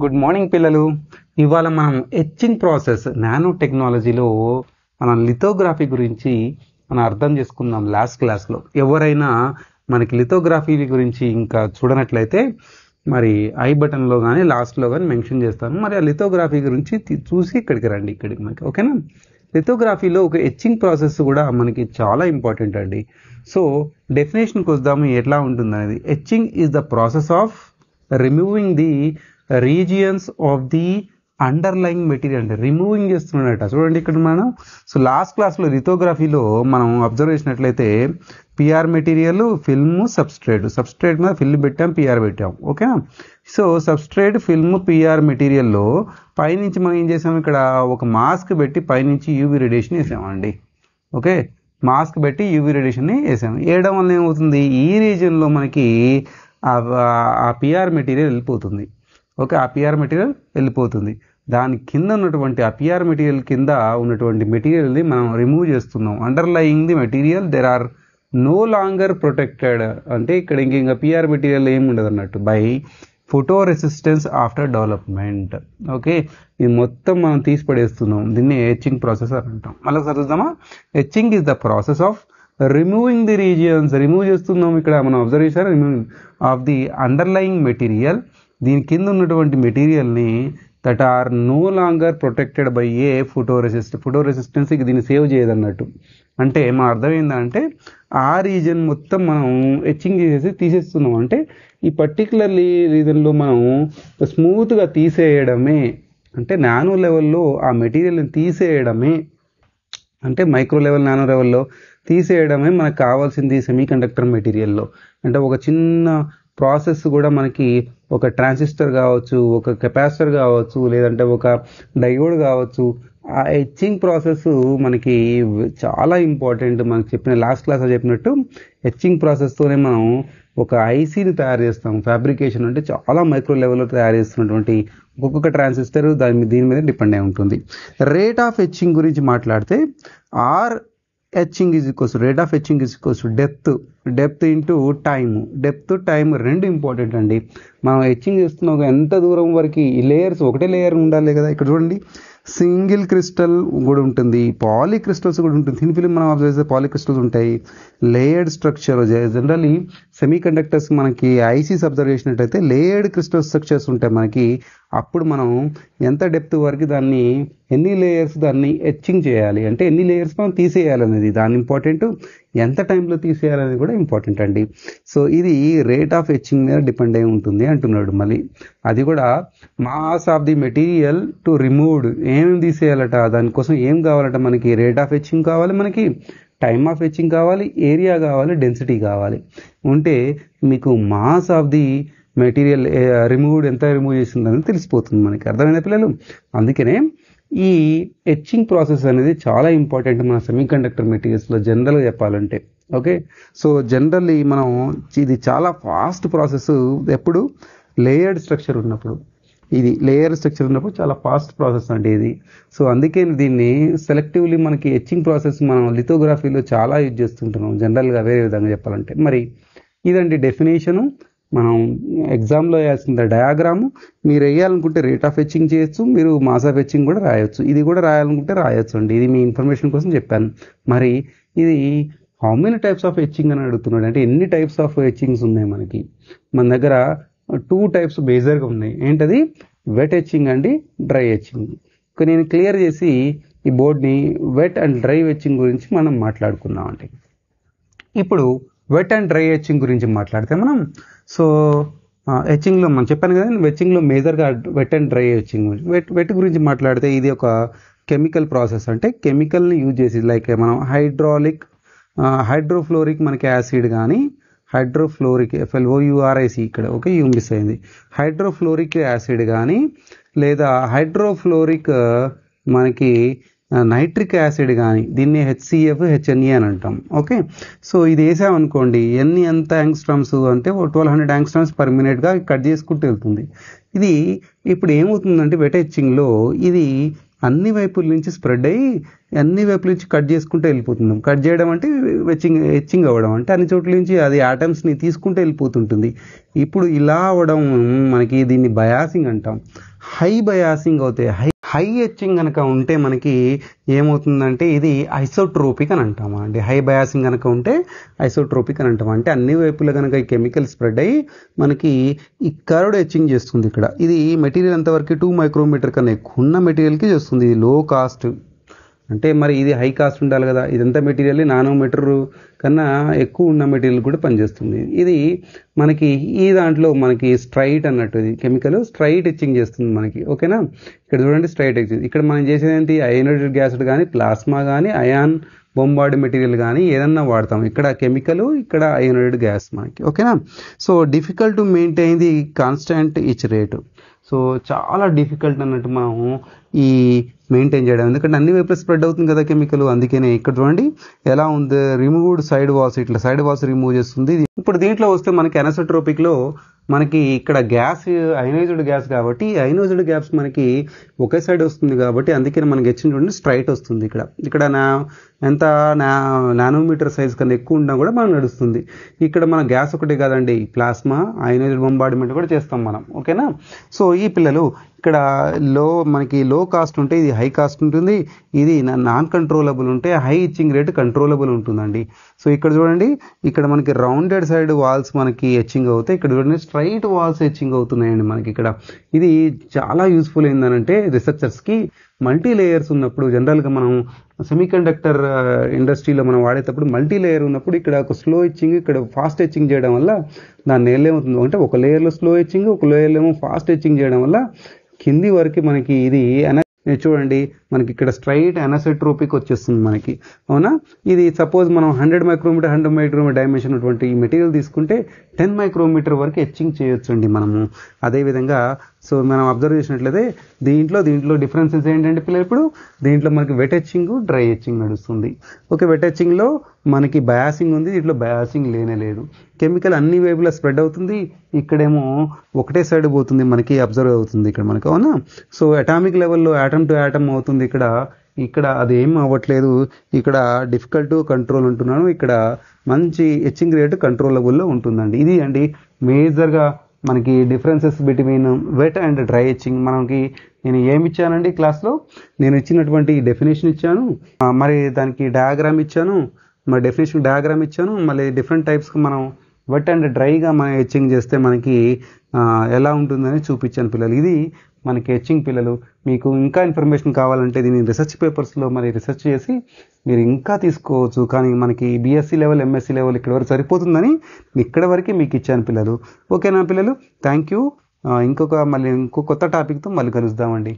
Good morning పిల్లలు. ఇవాళ మనం ఎచ్చింగ్ ప్రాసెస్ నానో టెక్నాలజీలో మనం లిథోగ్రఫీ గురించి మనం అర్థం చేసుకుందాం. లాస్ట్ క్లాస్లో ఎవరైనా మనకి లిథోగ్రఫీ గురించి ఇంకా చూడనట్లయితే మరి ఐ బటన్లో కానీ లాస్ట్లో కానీ మెన్షన్ చేస్తాను. మరి ఆ లిథోగ్రఫీ గురించి చూసి ఇక్కడికి రండి, ఇక్కడికి మనకి ఓకేనా. లిథోగ్రఫీలో ఒక ఎచ్చింగ్ ప్రాసెస్ కూడా మనకి చాలా ఇంపార్టెంట్ అండి. సో డెఫినేషన్కి వద్దాము, ఎట్లా ఉంటుంది అనేది. Etching is the process of removing the regions of the underlying material. అంటే రిమూవింగ్ చేస్తున్నట్ట చూడండి ఇక్కడ మనం. సో లాస్ట్ క్లాస్లో లిథోగ్రఫీలో మనం అబ్జర్వ్ చేసినట్లయితే పిఆర్ మెటీరియల్, ఫిల్మ్, సబ్స్ట్రేట్ మీద ఫిల్మ్ పెట్టాం, పిఆర్ పెట్టాం, ఓకేనా. సో సబ్స్ట్రేట్, ఫిల్మ్, పిఆర్ మెటీరియల్లో పైనుంచి మనం ఏం చేసాము, ఇక్కడ ఒక మాస్క్ పెట్టి పైనుంచి యూవీ రేడియేషన్ వేసామండి. ఓకే, మాస్క్ పెట్టి యూవీ రేడియేషన్ని వేసాము. వేయడం వల్ల ఏమవుతుంది, ఈ రీజియన్లో మనకి ఆ పిఆర్ మెటీరియల్ వెళ్ళిపోతుంది. ఓకే, ఆ పిఆర్ మెటీరియల్ వెళ్ళిపోతుంది. దాని కింద ఉన్నటువంటి ఆ పిఆర్ మెటీరియల్ కింద ఉన్నటువంటి మెటీరియల్ని మనం రిమూవ్ చేస్తున్నాం. Underlying the material there are no longer protected. అంటే ఇక్కడ ఇంకా పిఆర్ మెటీరియల్ ఏమి ఉండదు అన్నట్టు by photo resistance after development. Okay, ఇది మొత్తం మనం తీసి పడేస్తున్నాం. దీన్ని ఎచ్చింగ్ ప్రాసెస్ అని అంటాం. మళ్ళీ చదువుదామా. Etching is the process of removing the regions. Remove చేస్తున్నాం ఇక్కడ మనం అబ్జర్వ్ చేశారు. Removing of the underlying material, దీని కింద ఉన్నటువంటి మెటీరియల్ని that are no longer protected by a photo resistance. ఇక దీన్ని సేవ్ చేయదన్నట్టు. అంటే మా అర్థం ఏంటంటే ఆ రీజన్ మొత్తం మనం ఎచ్చింగ్ చేసేసి తీసేస్తున్నాం. అంటే ఈ పర్టికులర్లీ రీజన్లో మనం స్మూత్గా తీసేయడమే, అంటే నానో లెవెల్లో ఆ మెటీరియల్ని తీసేయడమే, అంటే మైక్రో లెవెల్, నానో లెవెల్లో తీసేయడమే మనకు కావాల్సింది సెమీ కండక్టర్ మెటీరియల్లో. అంటే ఒక చిన్న ప్రాసెస్ కూడా మనకి ఒక ట్రాన్సిస్టర్ కావచ్చు, ఒక కెపాసిటర్ కావచ్చు, లేదంటే ఒక డయోడ్ కావచ్చు. ఆ ఎచ్చింగ్ ప్రాసెస్ మనకి చాలా ఇంపార్టెంట్. మనకి చెప్పిన లాస్ట్ క్లాస్లో చెప్పినట్టు ఎచ్చింగ్ ప్రాసెస్తోనే మనం ఒక ఐసీని తయారు చేస్తాం. ఫ్యాబ్రికేషన్ అంటే చాలా మైక్రో లెవెల్లో తయారు చేస్తున్నటువంటి ఒక్కొక్క ట్రాన్సిస్టర్ దీని మీద డిపెండ్ అయి ఉంటుంది. రేట్ ఆఫ్ ఎచ్చింగ్ గురించి మాట్లాడితే R etching is equals rate of etching is equals depth into time. Depth, time రెండు ఇంపార్టెంట్ అండి. మనం ఎచ్చింగ్ చేస్తున్నాం ఎంత దూరం వరకు ఈ లేయర్స్ ఒకటే లేయర్ ఉండాలి కదా. ఇక్కడ చూడండి, సింగిల్ క్రిస్టల్ కూడా ఉంటుంది, పాలీ క్రిస్టల్స్ కూడా ఉంటుంది. థిన్ ఫిల్మ్ మనం అబ్జర్వ్ చేస్తే పాలీ క్రిస్టల్స్ ఉంటాయి. Layered structure generally semi conductors మనకి ఐసీస్ అబ్జర్వ్ చేసినట్టయితే లేయర్డ్ క్రిస్టల్ స్ట్రక్చర్స్ ఉంటాయి మనకి. అప్పుడు మనం ఎంత డెప్త్ వరకు దాన్ని, ఎన్ని లేయర్స్ దాన్ని ఎచ్చింగ్ చేయాలి, అంటే ఎన్ని లేయర్స్ మనం తీసేయాలనేది దాని ఇంపార్టెంట్. ఎంత టైంలో తీసేయాలనేది కూడా ఇంపార్టెంట్ అండి. సో ఇది రేట్ ఆఫ్ ఎచ్చింగ్ మీద డిపెండ్ అయి ఉంటుంది అంటున్నాడు. మళ్ళీ అది కూడా mass of the material to removed. ఏమేమి తీసేయాలట, దానికోసం ఏం కావాలట మనకి, రేట్ ఆఫ్ ఎచ్చింగ్ కావాలి, మనకి టైమ్ ఆఫ్ ఎచ్చింగ్ కావాలి, ఏరియా కావాలి, డెన్సిటీ కావాలి. ఉంటే మీకు mass of the material removed ఎంత రిమూవ్ చేసిందని తెలిసిపోతుంది మనకి. అర్థమైందా పిల్లలు? అందుకనే ఈ ఎచ్చింగ్ ప్రాసెస్ అనేది చాలా ఇంపార్టెంట్ మన సెమీ కండక్టర్ మెటీరియల్స్లో జనరల్గా చెప్పాలంటే. ఓకే, సో జనరల్లీ మనం ఇది చాలా ఫాస్ట్ ప్రాసెస్ ఎప్పుడు లేయర్డ్ స్ట్రక్చర్ ఉన్నప్పుడు. ఇది లేయర్ స్ట్రక్చర్ ఉన్నప్పుడు చాలా ఫాస్ట్ ప్రాసెస్ అండి ఇది. సో అందుకే దీన్ని సెలెక్టివ్లీ మనకి ఎచ్చింగ్ ప్రాసెస్ మనం లిథోగ్రఫీలో చాలా యూజ్ చేస్తుంటున్నాం జనరల్గా వేరే విధంగా చెప్పాలంటే. మరి ఇదండి డెఫినేషను. మనం ఎగ్జామ్లో వేయాల్సిన డయాగ్రాము. మీరు వేయాలనుకుంటే రేట్ ఆఫ్ ఎచ్చింగ్ చేయొచ్చు, మీరు మాస్ ఆఫ్ ఎచ్చింగ్ కూడా రాయొచ్చు. ఇది కూడా రాయాలనుకుంటే రాయొచ్చు అండి. ఇది మీ ఇన్ఫర్మేషన్ కోసం చెప్పాను. మరి ఇది how many types of etching అని అడుగుతున్నాడు. అంటే ఎన్ని టైప్స్ ఆఫ్ ఎచ్చింగ్స్ ఉన్నాయి మనకి? మన దగ్గర 2 టైప్స్ బేజర్గా ఉన్నాయి. ఏంటది? వెట్ ఎచ్చింగ్ అండి, డ్రై ఎచ్చింగ్. నేను క్లియర్ చేసి ఈ బోర్డ్ని వెట్ అండ్ డ్రై ఎచ్చింగ్ గురించి మనం మాట్లాడుకుందాం అండి. ఇప్పుడు వెట్ అండ్ డ్రై ఎచ్చింగ్ గురించి మాట్లాడితే మనం, సో ఎచ్చింగ్లో మనం చెప్పాను కదా, ఎచ్చింగ్లో మేజర్గా వెట్ అండ్ డ్రై ఎచ్చింగ్ గురించి. వెట్ గురించి మాట్లాడితే ఇది ఒక కెమికల్ ప్రాసెస్. అంటే కెమికల్ని యూజ్ చేసి లైక్ మనం హైడ్రోఫ్లోరిక్ మనకి యాసిడ్ కానీ, హైడ్రోఫ్లోరిక్ FLOURIC ఇక్కడ ఓకే యూ మిస్ అయింది. హైడ్రోఫ్లోరిక్ యాసిడ్ కానీ, లేదా హైడ్రోఫ్లోరిక్ మనకి నైట్రిక్ యాసిడ్ కానీ, దీన్ని HCF HNA అని అంటాం. ఓకే, సో ఇది వేసామనుకోండి, ఎంత యాంగ్స్ట్రామ్స్ అంటే 1200 యాంగ్స్ట్రామ్స్ పర్ మినిట్గా కట్ చేసుకుంటూ వెళ్తుంది. ఇది ఇప్పుడు ఏమవుతుందంటే వెట్ ఎచ్చింగ్లో ఇది అన్ని వైపుల నుంచి స్ప్రెడ్ అయ్యి అన్ని వైపుల నుంచి కట్ చేసుకుంటూ వెళ్ళిపోతున్నాం. కట్ చేయడం అంటే హెచ్చింగ్ అవ్వడం అంటే అన్ని చోట్ల నుంచి అది ఆటమ్స్ని తీసుకుంటూ వెళ్ళిపోతుంటుంది. ఇప్పుడు ఇలా అవ్వడం మనకి దీన్ని బయాసింగ్ అంటాం. హై బయాసింగ్ అవుతాయి. హై హెచ్చింగ్ కనుక ఉంటే మనకి ఏమవుతుందంటే ఇది ఐసోట్రోపిక్ అని అంటాము అండి. హై బయాసింగ్ కనుక ఉంటే ఐసోట్రోపిక్ అని అంటాం. అంటే అన్ని వైపులా కనుక ఈ కెమికల్ స్ప్రెడ్ అయ్యి మనకి ఈ కర్వ్డ్ హెచ్చింగ్ చేస్తుంది. ఇక్కడ ఇది మెటీరియల్ అంతవరకు 2 మైక్రోమీటర్ కన్నా ఎక్కువ ఉన్న మెటీరియల్కి చేస్తుంది. ఇది లో కాస్ట్ అంటే మరి ఇది హై కాస్ట్ ఉండాలి కదా. ఇదంతా మెటీరియల్ నానోమీటర్ కన్నా ఎక్కువ ఉన్న మెటీరియల్ కూడా పనిచేస్తుంది. ఇది మనకి ఈ దాంట్లో మనకి స్ట్రైట్ అన్నట్టు ఇది కెమికల్ స్ట్రైట్ హెచ్చింగ్ చేస్తుంది మనకి. ఓకేనా, ఇక్కడ చూడండి స్ట్రైట్ హెచ్చింగ్. ఇక్కడ మనం చేసేది ఏంటి, అయోనైజ్డ్ గ్యాస్ కానీ ప్లాస్మా కానీ అయాన్ బొంబార్డ్ మెటీరియల్ కానీ ఏదన్నా వాడతాం. ఇక్కడ కెమికల్, ఇక్కడ అయోనైజ్డ్ గ్యాస్ మనకి. ఓకేనా, so difficult to maintain the constant ఇచ్ రేటు. సో చాలా డిఫికల్ట్ అన్నట్టు మనం ఈ మెయింటైన్ చేయడం, ఎందుకంటే అన్ని వైపులా స్ప్రెడ్ అవుతుంది కదా కెమికల్. అందుకనే ఇక్కడ చూడండి ఎలా ఉంది, రిమూవ్డ్ సైడ్ వాల్స్, ఇట్లా సైడ్ వాల్స్ రిమూవ్ చేస్తుంది. ఇప్పుడు దీంట్లో వస్తే మనకి అనిసోట్రోపిక్లో మనకి ఇక్కడ గ్యాస్ అయోనైజ్డ్ గ్యాస్ కాబట్టి అయోనైజ్డ్ గ్యాస్ మనకి ఒకే సైడ్ వస్తుంది కాబట్టి అందుకని మనకి చూడండి స్ట్రైట్ వస్తుంది. ఇక్కడ ఎంత నానోమీటర్ సైజ్ కన్నా ఎక్కువ ఉన్నా కూడా మనం నడుస్తుంది. ఇక్కడ మన గ్యాస్ ఒకటే కాదండి, ప్లాస్మా అయోనైజ్డ్ బొంబార్డ్మెంట్ కూడా చేస్తాం మనం. ఓకేనా, సో ఈ పిల్లలు ఇక్కడ మనకి లో కాస్ట్ ఉంటే ఇది హై కాస్ట్ ఉంటుంది, ఇది నాన్ కంట్రోలబుల్ ఉంటే హై ఇచ్చింగ్ రేట్ కంట్రోలబుల్ ఉంటుందండి. సో ఇక్కడ చూడండి ఇక్కడ మనకి రౌండెడ్ సైడ్ వాల్స్ మనకి హెచ్చింగ్ అవుతాయి. ఇక్కడ చూడండి స్ట్రైట్ వాల్స్ హెచ్చింగ్ అవుతున్నాయండి మనకి ఇక్కడ. ఇది చాలా యూస్ఫుల్ ఏంటంటే రీసెర్చర్స్కి మల్టీ లేయర్స్ ఉన్నప్పుడు జనరల్గా మనం సెమీకండక్టర్ ఇండస్ట్రీలో మనం వాడేటప్పుడు మల్టీ లేయర్ ఉన్నప్పుడు ఇక్కడ ఒక స్లో హెచ్చింగ్, ఇక్కడ ఫాస్ట్ హెచ్చింగ్ చేయడం వల్ల దాని ఏమవుతుందో అంటే ఒక లేయర్లో స్లో హెచ్చింగ్, ఒక లేయర్లో ఏమో ఫాస్ట్ హెచ్చింగ్ చేయడం వల్ల కింది వరకు మనకి ఇది చూడండి మనకి ఇక్కడ స్ట్రైట్ అనిసోట్రోపిక్ వచ్చేస్తుంది మనకి. అవునా, ఇది సపోజ్ మనం 100 మైక్రోమీటర్ డైమెన్షన్ ఉన్నటువంటి ఈ మెటీరియల్ తీసుకుంటే 10 మైక్రోమీటర్ వరకు హెచ్చింగ్ చేయొచ్చు అండి మనము. అదేవిధంగా సో మనం అబ్జర్వ్ చేసినట్లయితే దీంట్లో డిఫరెన్సెస్ ఏంటంటే పిల్లలు, ఇప్పుడు దీంట్లో మనకి వెట్ హెచ్చింగ్, డ్రై హెచ్చింగ్ నడుస్తుంది. ఓకే, వెట్ హెచ్చింగ్లో మనకి బయాసింగ్ ఉంది, దీంట్లో బయాసింగ్ లేదు. కెమికల్ అన్ని వైపులా స్ప్రెడ్ అవుతుంది, ఇక్కడేమో ఒకటే సైడ్ పోతుంది మనకి అబ్జర్వ్ అవుతుంది ఇక్కడ మనకి. అవునా, సో అటామిక్ లెవెల్లో యాటమ్ టు యాటమ్ అవుతుంది. ఇక్కడ అది ఏం అవ్వట్లేదు. ఇక్కడ డిఫికల్ట్ టు కంట్రోల్ ఉంటున్నాను, ఇక్కడ మంచి హెచ్చింగ్ రేటు కంట్రోలబుల్లో ఉంటుందండి. ఇది అండి మేజర్గా మనకి differences between wet and dry etching. నేను ఏమి ఇచ్చానండి క్లాస్లో, నేను ఇచ్చినటువంటి డెఫినేషన్ ఇచ్చాను, మరి దానికి డయాగ్రామ్ ఇచ్చాను, మరి డెఫినేషన్ డయాగ్రామ్ ఇచ్చాను, మళ్ళీ డిఫరెంట్ టైప్స్కి మనం వెట్ అండ్ డ్రైగా మనం హెచ్చింగ్ చేస్తే మనకి ఎలా ఉంటుందని చూపించాను పిల్లలు. ఇది మనకి హెచ్చింగ్ పిల్లలు. మీకు ఇంకా ఇన్ఫర్మేషన్ కావాలంటే దీన్ని రీసెర్చ్ పేపర్స్లో మరి రీసెర్చ్ చేసి మీరు ఇంకా తీసుకోవచ్చు. కానీ మనకి బీఎస్సీ లెవెల్, ఎంఎస్సీ లెవెల్ ఇక్కడ వరకు సరిపోతుందని ఇక్కడ వరకు మీకు ఇచ్చాను పిల్లలు. ఓకేనా పిల్లలు, థ్యాంక్ యూ. ఇంకో కొత్త టాపిక్తో మళ్ళీ కలుద్దామండి.